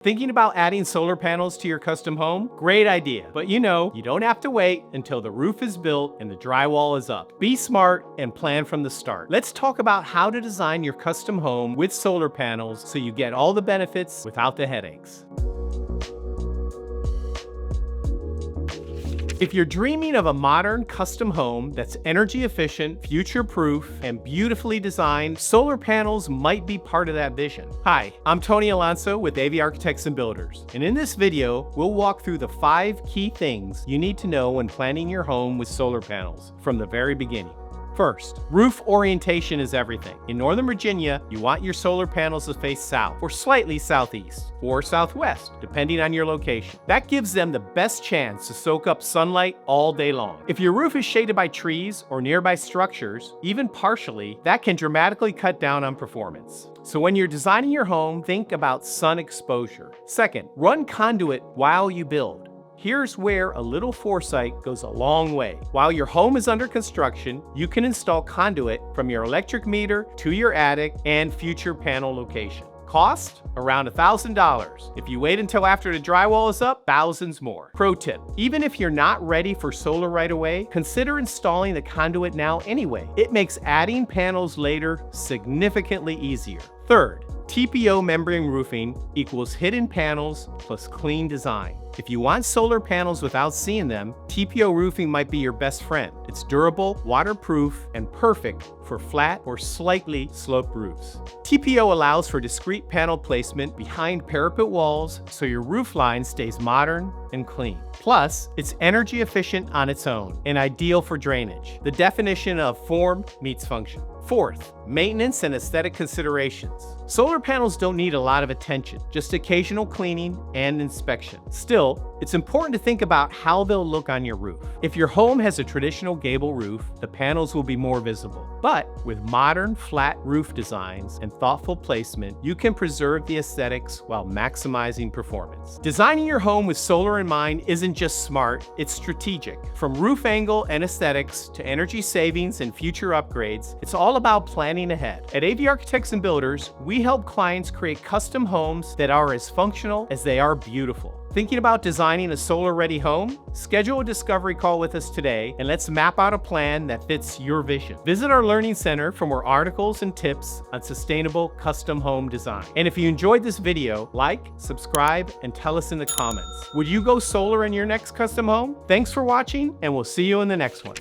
Thinking about adding solar panels to your custom home? Great idea. But you don't have to wait until the roof is built and the drywall is up. Be smart and plan from the start. Let's talk about how to design your custom home with solar panels so you get all the benefits without the headaches. If you're dreaming of a modern custom home that's energy efficient, future-proof, and beautifully designed, solar panels might be part of that vision. Hi, I'm Tony Alonso with AV Architects and Builders, and in this video, we'll walk through the 5 key things you need to know when planning your home with solar panels from the very beginning. First, roof orientation is everything. In Northern Virginia, you want your solar panels to face south, or slightly southeast, or southwest, depending on your location. That gives them the best chance to soak up sunlight all day long. If your roof is shaded by trees or nearby structures, even partially, that can dramatically cut down on performance. So when you're designing your home, think about sun exposure. Second, run conduit while you build. Here's where a little foresight goes a long way. While your home is under construction, you can install conduit from your electric meter to your attic and future panel location. Cost? Around $1,000. If you wait until after the drywall is up, thousands more. Pro tip, even if you're not ready for solar right away, consider installing the conduit now anyway. It makes adding panels later significantly easier. Third, TPO membrane roofing equals hidden panels plus clean design. If you want solar panels without seeing them, TPO roofing might be your best friend. It's durable, waterproof, and perfect for flat or slightly sloped roofs. TPO allows for discrete panel placement behind parapet walls so your roof line stays modern and clean. Plus, it's energy efficient on its own and ideal for drainage. The definition of form meets function. Fourth, maintenance and aesthetic considerations. Solar panels don't need a lot of attention, just occasional cleaning and inspection. Still, it's important to think about how they'll look on your roof. If your home has a traditional gable roof, the panels will be more visible. But with modern flat roof designs and thoughtful placement, you can preserve the aesthetics while maximizing performance. Designing your home with solar in mind isn't just smart, it's strategic. From roof angle and aesthetics to energy savings and future upgrades, it's all about planning ahead. At AV Architects and Builders, we help clients create custom homes that are as functional as they are beautiful. Thinking about designing a solar-ready home? Schedule a discovery call with us today and let's map out a plan that fits your vision. Visit our Learning Center for more articles and tips on sustainable custom home design. And if you enjoyed this video, like, subscribe, and tell us in the comments. Would you go solar in your next custom home? Thanks for watching, and we'll see you in the next one.